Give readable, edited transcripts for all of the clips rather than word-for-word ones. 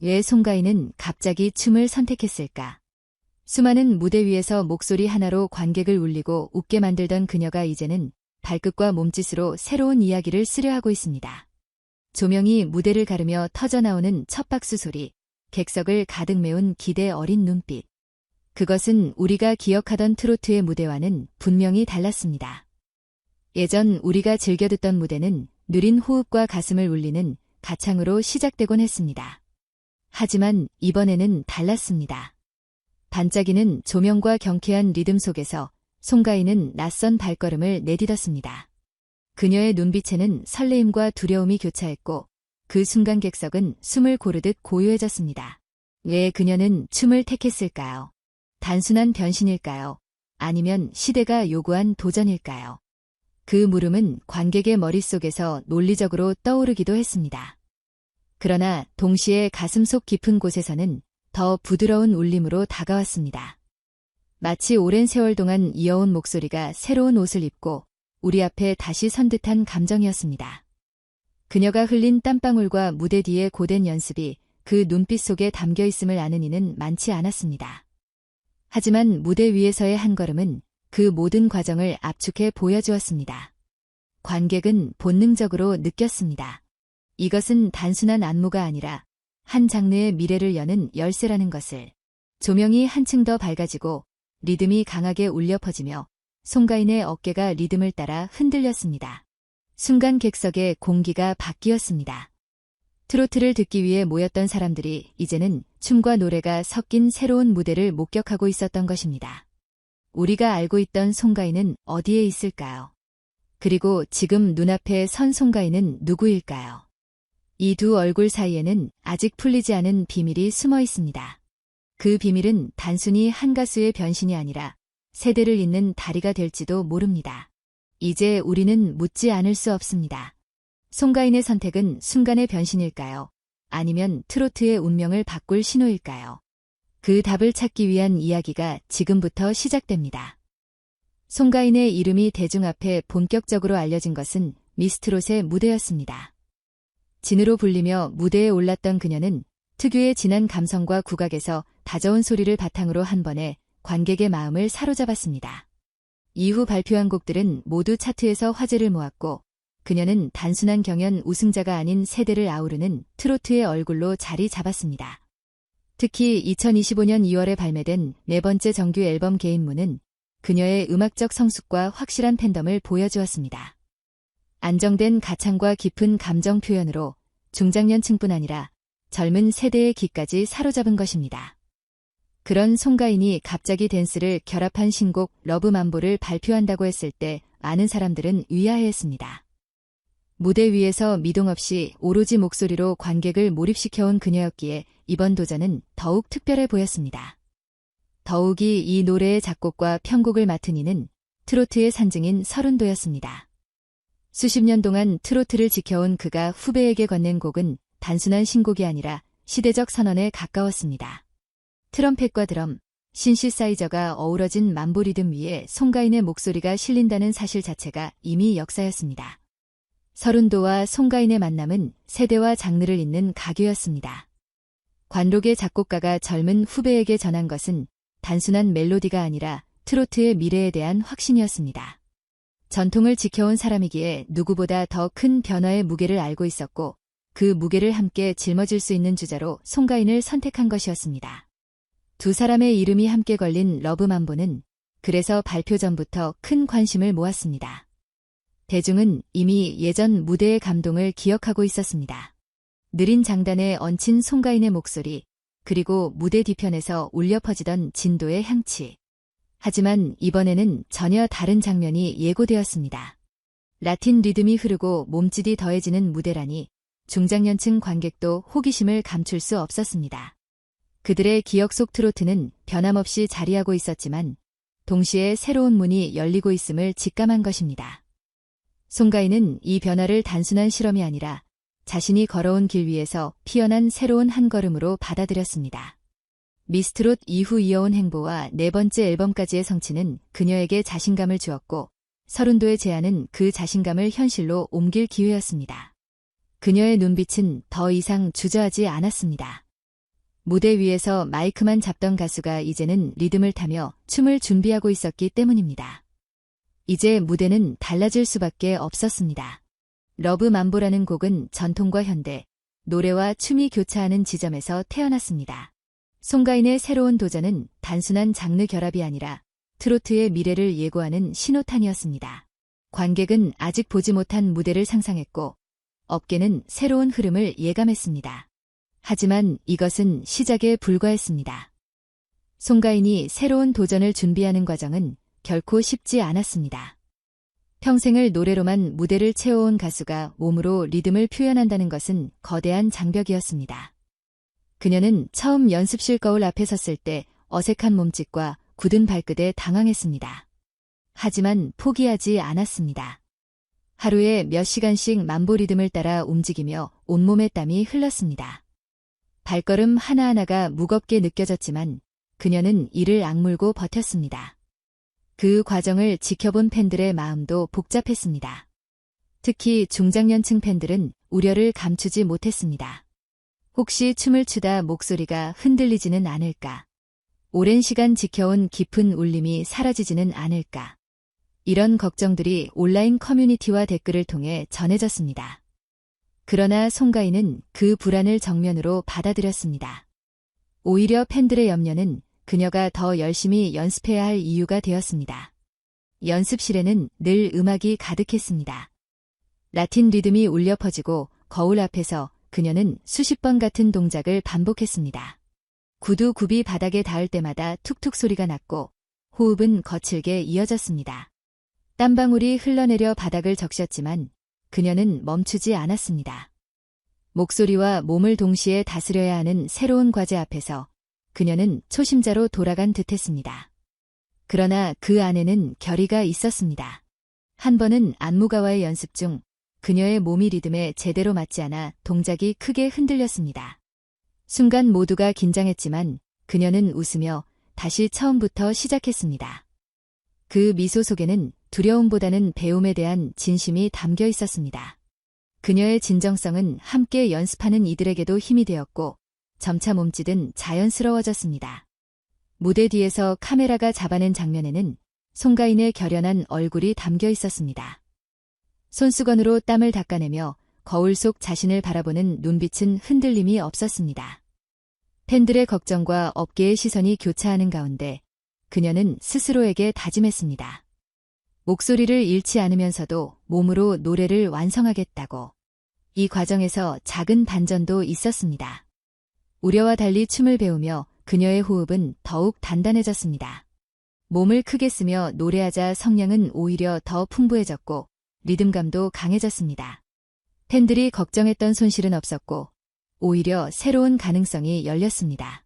왜 송가인은 갑자기 춤을 선택했을까? 수많은 무대 위에서 목소리 하나로 관객을 울리고 웃게 만들던 그녀가 이제는 발끝과 몸짓으로 새로운 이야기를 쓰려 하고 있습니다. 조명이 무대를 가르며 터져나오는 첫 박수 소리, 객석을 가득 메운 기대 어린 눈빛. 그것은 우리가 기억하던 트로트의 무대와는 분명히 달랐습니다. 예전 우리가 즐겨 듣던 무대는 느린 호흡과 가슴을 울리는 가창으로 시작되곤 했습니다. 하지만 이번에는 달랐습니다. 반짝이는 조명과 경쾌한 리듬 속에서 송가인은 낯선 발걸음을 내딛었습니다. 그녀의 눈빛에는 설레임과 두려움이 교차했고 그 순간 객석은 숨을 고르듯 고요해졌습니다. 왜 그녀는 춤을 택했을까요? 단순한 변신일까요? 아니면 시대가 요구한 도전일까요? 그 물음은 관객의 머릿속에서 논리적으로 떠오르기도 했습니다. 그러나 동시에 가슴속 깊은 곳에서는 더 부드러운 울림으로 다가왔습니다. 마치 오랜 세월 동안 이어온 목소리가 새로운 옷을 입고 우리 앞에 다시 선 듯한 감정이었습니다. 그녀가 흘린 땀방울과 무대 뒤의 고된 연습이 그 눈빛 속에 담겨 있음을 아는 이는 많지 않았습니다. 하지만 무대 위에서의 한 걸음은 그 모든 과정을 압축해 보여주었습니다. 관객은 본능적으로 느꼈습니다. 이것은 단순한 안무가 아니라 한 장르의 미래를 여는 열쇠라는 것을. 조명이 한층 더 밝아지고 리듬이 강하게 울려 퍼지며 송가인의 어깨가 리듬을 따라 흔들렸습니다. 순간 객석의 공기가 바뀌었습니다. 트로트를 듣기 위해 모였던 사람들이 이제는 춤과 노래가 섞인 새로운 무대를 목격하고 있었던 것입니다. 우리가 알고 있던 송가인은 어디에 있을까요? 그리고 지금 눈앞에 선 송가인은 누구일까요? 이 두 얼굴 사이에는 아직 풀리지 않은 비밀이 숨어 있습니다. 그 비밀은 단순히 한 가수의 변신이 아니라 세대를 잇는 다리가 될지도 모릅니다. 이제 우리는 묻지 않을 수 없습니다. 송가인의 선택은 순간의 변신일까요? 아니면 트로트의 운명을 바꿀 신호일까요? 그 답을 찾기 위한 이야기가 지금부터 시작됩니다. 송가인의 이름이 대중 앞에 본격적으로 알려진 것은 미스트롯의 무대였습니다. 진으로 불리며 무대에 올랐던 그녀는 특유의 진한 감성과 국악에서 다져온 소리를 바탕으로 한 번에 관객의 마음을 사로잡았습니다. 이후 발표한 곡들은 모두 차트에서 화제를 모았고 그녀는 단순한 경연 우승자가 아닌 세대를 아우르는 트로트의 얼굴로 자리 잡았습니다. 특히 2025년 2월에 발매된 네 번째 정규 앨범 개인무는 그녀의 음악적 성숙과 확실한 팬덤을 보여주었습니다. 안정된 가창과 깊은 감정 표현으로 중장년층뿐 아니라 젊은 세대의 귀까지 사로잡은 것입니다. 그런 송가인이 갑자기 댄스를 결합한 신곡 러브맘보를 발표한다고 했을 때 많은 사람들은 의아해했습니다. 무대 위에서 미동 없이 오로지 목소리로 관객을 몰입시켜온 그녀였기에 이번 도전은 더욱 특별해 보였습니다. 더욱이 이 노래의 작곡과 편곡을 맡은 이는 트로트의 산증인 서른도였습니다. 수십 년 동안 트로트를 지켜온 그가 후배에게 건넨 곡은 단순한 신곡이 아니라 시대적 선언에 가까웠습니다. 트럼펫과 드럼, 신시사이저가 어우러진 mambo 리듬 위에 송가인의 목소리가 실린다는 사실 자체가 이미 역사였습니다. 서른도와 송가인의 만남은 세대와 장르를 잇는 가교였습니다. 관록의 작곡가가 젊은 후배에게 전한 것은 단순한 멜로디가 아니라 트로트의 미래에 대한 확신이었습니다. 전통을 지켜온 사람이기에 누구보다 더 큰 변화의 무게를 알고 있었고 그 무게를 함께 짊어질 수 있는 주자로 송가인을 선택한 것이었습니다. 두 사람의 이름이 함께 걸린 러브맘보는 그래서 발표 전부터 큰 관심을 모았습니다. 대중은 이미 예전 무대의 감동을 기억하고 있었습니다. 느린 장단에 얹힌 송가인의 목소리, 그리고 무대 뒤편에서 울려 퍼지던 진도의 향취. 하지만 이번에는 전혀 다른 장면이 예고되었습니다. 라틴 리듬이 흐르고 몸짓이 더해지는 무대라니 중장년층 관객도 호기심을 감출 수 없었습니다. 그들의 기억 속 트로트는 변함없이 자리하고 있었지만 동시에 새로운 문이 열리고 있음을 직감한 것입니다. 송가인은 이 변화를 단순한 실험이 아니라 자신이 걸어온 길 위에서 피어난 새로운 한 걸음으로 받아들였습니다. 미스트롯 이후 이어온 행보와 네 번째 앨범까지의 성취는 그녀에게 자신감을 주었고 서른도의 제안은 그 자신감을 현실로 옮길 기회였습니다. 그녀의 눈빛은 더 이상 주저하지 않았습니다. 무대 위에서 마이크만 잡던 가수가 이제는 리듬을 타며 춤을 준비하고 있었기 때문입니다. 이제 무대는 달라질 수밖에 없었습니다. 러브 맘보라는 곡은 전통과 현대, 노래와 춤이 교차하는 지점에서 태어났습니다. 송가인의 새로운 도전은 단순한 장르 결합이 아니라 트로트의 미래를 예고하는 신호탄이었습니다. 관객은 아직 보지 못한 무대를 상상했고 업계는 새로운 흐름을 예감했습니다. 하지만 이것은 시작에 불과했습니다. 송가인이 새로운 도전을 준비하는 과정은 결코 쉽지 않았습니다. 평생을 노래로만 무대를 채워온 가수가 몸으로 리듬을 표현한다는 것은 거대한 장벽이었습니다. 그녀는 처음 연습실 거울 앞에 섰을 때 어색한 몸짓과 굳은 발끝에 당황했습니다. 하지만 포기하지 않았습니다. 하루에 몇 시간씩 만보 리듬을 따라 움직이며 온몸에 땀이 흘렀습니다. 발걸음 하나하나가 무겁게 느껴졌지만 그녀는 이를 악물고 버텼습니다. 그 과정을 지켜본 팬들의 마음도 복잡했습니다. 특히 중장년층 팬들은 우려를 감추지 못했습니다. 혹시 춤을 추다 목소리가 흔들리지는 않을까? 오랜 시간 지켜온 깊은 울림이 사라지지는 않을까? 이런 걱정들이 온라인 커뮤니티와 댓글을 통해 전해졌습니다. 그러나 송가인은 그 불안을 정면으로 받아들였습니다. 오히려 팬들의 염려는 그녀가 더 열심히 연습해야 할 이유가 되었습니다. 연습실에는 늘 음악이 가득했습니다. 라틴 리듬이 울려 퍼지고 거울 앞에서 그녀는 수십 번 같은 동작을 반복했습니다. 구두 굽이 바닥에 닿을 때마다 툭툭 소리가 났고 호흡은 거칠게 이어졌습니다. 땀방울이 흘러내려 바닥을 적셨지만 그녀는 멈추지 않았습니다. 목소리와 몸을 동시에 다스려야 하는 새로운 과제 앞에서 그녀는 초심자로 돌아간 듯했습니다. 그러나 그 안에는 결의가 있었습니다. 한 번은 안무가와의 연습 중 그녀의 몸이 리듬에 제대로 맞지 않아 동작이 크게 흔들렸습니다. 순간 모두가 긴장했지만 그녀는 웃으며 다시 처음부터 시작했습니다. 그 미소 속에는 두려움보다는 배움에 대한 진심이 담겨 있었습니다. 그녀의 진정성은 함께 연습하는 이들에게도 힘이 되었고 점차 몸짓은 자연스러워졌습니다. 무대 뒤에서 카메라가 잡아낸 장면에는 송가인의 결연한 얼굴이 담겨 있었습니다. 손수건으로 땀을 닦아내며 거울 속 자신을 바라보는 눈빛은 흔들림이 없었습니다. 팬들의 걱정과 업계의 시선이 교차하는 가운데 그녀는 스스로에게 다짐했습니다. 목소리를 잃지 않으면서도 몸으로 노래를 완성하겠다고. 이 과정에서 작은 반전도 있었습니다. 우려와 달리 춤을 배우며 그녀의 호흡은 더욱 단단해졌습니다. 몸을 크게 쓰며 노래하자 성량은 오히려 더 풍부해졌고 리듬감도 강해졌습니다. 팬들이 걱정했던 손실은 없었고 오히려 새로운 가능성이 열렸습니다.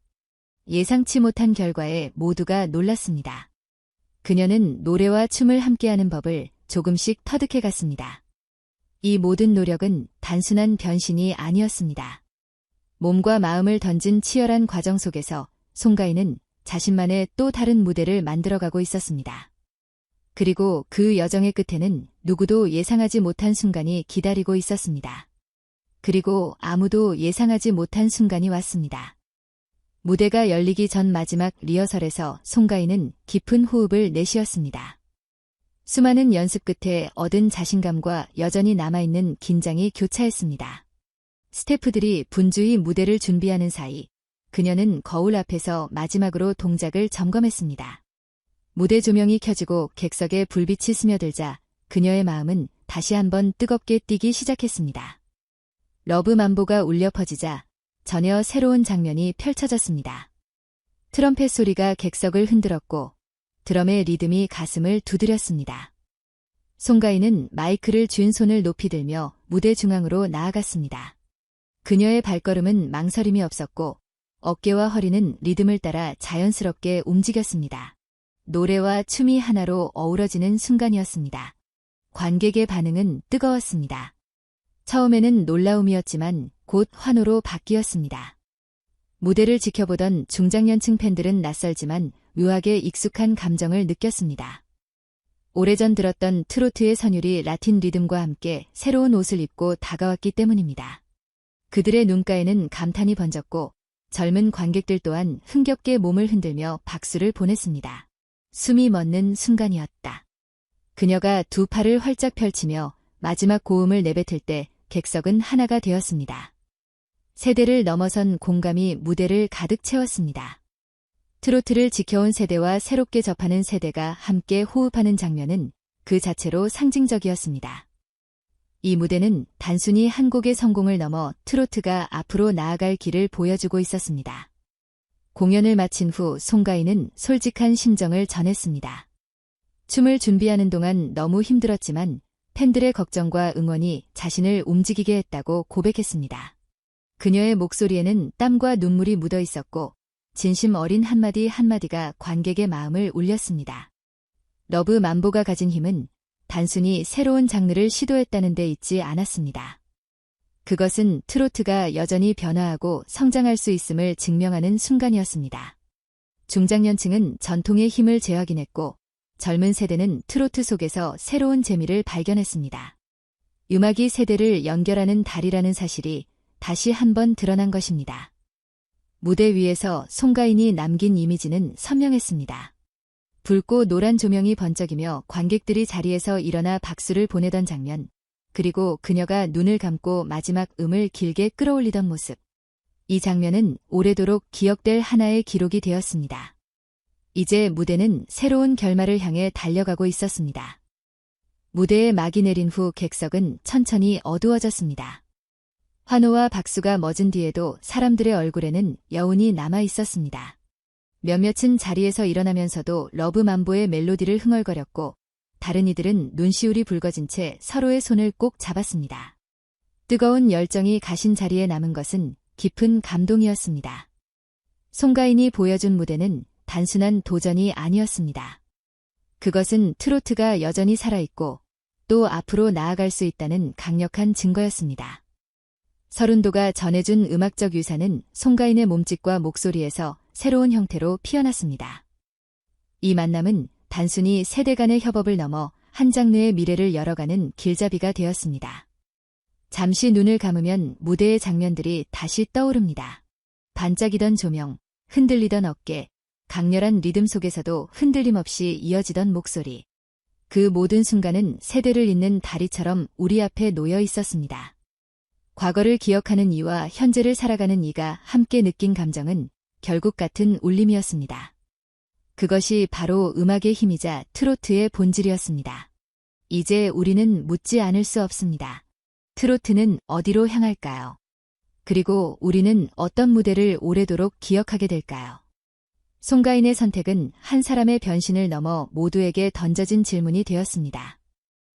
예상치 못한 결과에 모두가 놀랐습니다. 그녀는 노래와 춤을 함께하는 법을 조금씩 터득해 갔습니다. 이 모든 노력은 단순한 변신이 아니었습니다. 몸과 마음을 던진 치열한 과정 속에서 송가인은 자신만의 또 다른 무대를 만들어가고 있었습니다. 그리고 그 여정의 끝에는 누구도 예상하지 못한 순간이 기다리고 있었습니다. 그리고 아무도 예상하지 못한 순간이 왔습니다. 무대가 열리기 전 마지막 리허설에서 송가인은 깊은 호흡을 내쉬었습니다. 수많은 연습 끝에 얻은 자신감과 여전히 남아있는 긴장이 교차했습니다. 스태프들이 분주히 무대를 준비하는 사이 그녀는 거울 앞에서 마지막으로 동작을 점검했습니다. 무대 조명이 켜지고 객석에 불빛이 스며들자 그녀의 마음은 다시 한번 뜨겁게 뛰기 시작했습니다. 러브 맘보가 울려 퍼지자 전혀 새로운 장면이 펼쳐졌습니다. 트럼펫 소리가 객석을 흔들었고 드럼의 리듬이 가슴을 두드렸습니다. 송가인은 마이크를 쥔 손을 높이 들며 무대 중앙으로 나아갔습니다. 그녀의 발걸음은 망설임이 없었고 어깨와 허리는 리듬을 따라 자연스럽게 움직였습니다. 노래와 춤이 하나로 어우러지는 순간이었습니다. 관객의 반응은 뜨거웠습니다. 처음에는 놀라움이었지만 곧 환호로 바뀌었습니다. 무대를 지켜보던 중장년층 팬들은 낯설지만 묘하게 익숙한 감정을 느꼈습니다. 오래전 들었던 트로트의 선율이 라틴 리듬과 함께 새로운 옷을 입고 다가왔기 때문입니다. 그들의 눈가에는 감탄이 번졌고 젊은 관객들 또한 흥겹게 몸을 흔들며 박수를 보냈습니다. 숨이 멎는 순간이었다. 그녀가 두 팔을 활짝 펼치며 마지막 고음을 내뱉을 때 객석은 하나가 되었습니다. 세대를 넘어선 공감이 무대를 가득 채웠습니다. 트로트를 지켜온 세대와 새롭게 접하는 세대가 함께 호흡하는 장면은 그 자체로 상징적이었습니다. 이 무대는 단순히 한 곡의 성공을 넘어 트로트가 앞으로 나아갈 길을 보여주고 있었습니다. 공연을 마친 후 송가인은 솔직한 심정을 전했습니다. 춤을 준비하는 동안 너무 힘들었지만 팬들의 걱정과 응원이 자신을 움직이게 했다고 고백했습니다. 그녀의 목소리에는 땀과 눈물이 묻어 있었고 진심 어린 한마디 한마디가 관객의 마음을 울렸습니다. 러브 mambo가 가진 힘은 단순히 새로운 장르를 시도했다는 데 있지 않았습니다. 그것은 트로트가 여전히 변화하고 성장할 수 있음을 증명하는 순간이었습니다. 중장년층은 전통의 힘을 재확인했고 젊은 세대는 트로트 속에서 새로운 재미를 발견했습니다. 음악이 세대를 연결하는 달이라는 사실이 다시 한번 드러난 것입니다. 무대 위에서 송가인이 남긴 이미지는 선명했습니다. 붉고 노란 조명이 번쩍이며 관객들이 자리에서 일어나 박수를 보내던 장면, 그리고 그녀가 눈을 감고 마지막 음을 길게 끌어올리던 모습. 이 장면은 오래도록 기억될 하나의 기록이 되었습니다. 이제 무대는 새로운 결말을 향해 달려가고 있었습니다. 무대에 막이 내린 후 객석은 천천히 어두워졌습니다. 환호와 박수가 멎은 뒤에도 사람들의 얼굴에는 여운이 남아 있었습니다. 몇몇은 자리에서 일어나면서도 러브 mambo의 멜로디를 흥얼거렸고 다른 이들은 눈시울이 붉어진 채 서로의 손을 꼭 잡았습니다. 뜨거운 열정이 가신 자리에 남은 것은 깊은 감동이었습니다. 송가인이 보여준 무대는 단순한 도전이 아니었습니다. 그것은 트로트가 여전히 살아있고 또 앞으로 나아갈 수 있다는 강력한 증거였습니다. 서른도가 전해준 음악적 유산은 송가인의 몸짓과 목소리에서 새로운 형태로 피어났습니다. 이 만남은 단순히 세대 간의 협업을 넘어 한 장르의 미래를 열어가는 길잡이가 되었습니다. 잠시 눈을 감으면 무대의 장면들이 다시 떠오릅니다. 반짝이던 조명, 흔들리던 어깨, 강렬한 리듬 속에서도 흔들림 없이 이어지던 목소리. 그 모든 순간은 세대를 잇는 다리처럼 우리 앞에 놓여 있었습니다. 과거를 기억하는 이와 현재를 살아가는 이가 함께 느낀 감정은 결국 같은 울림이었습니다. 그것이 바로 음악의 힘이자 트로트의 본질이었습니다. 이제 우리는 묻지 않을 수 없습니다. 트로트는 어디로 향할까요? 그리고 우리는 어떤 무대를 오래도록 기억하게 될까요? 송가인의 선택은 한 사람의 변신을 넘어 모두에게 던져진 질문이 되었습니다.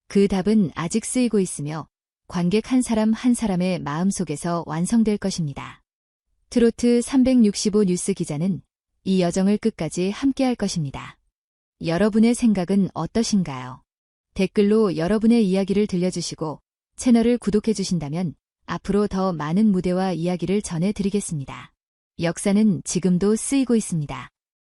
그 답은 아직 쓰이고 있으며 관객 한 사람 한 사람의 마음속에서 완성될 것입니다. 트로트 365 뉴스 기자는 이 여정을 끝까지 함께할 것입니다. 여러분의 생각은 어떠신가요? 댓글로 여러분의 이야기를 들려주시고 채널을 구독해 주신다면 앞으로 더 많은 무대와 이야기를 전해드리겠습니다. 역사는 지금도 쓰이고 있습니다.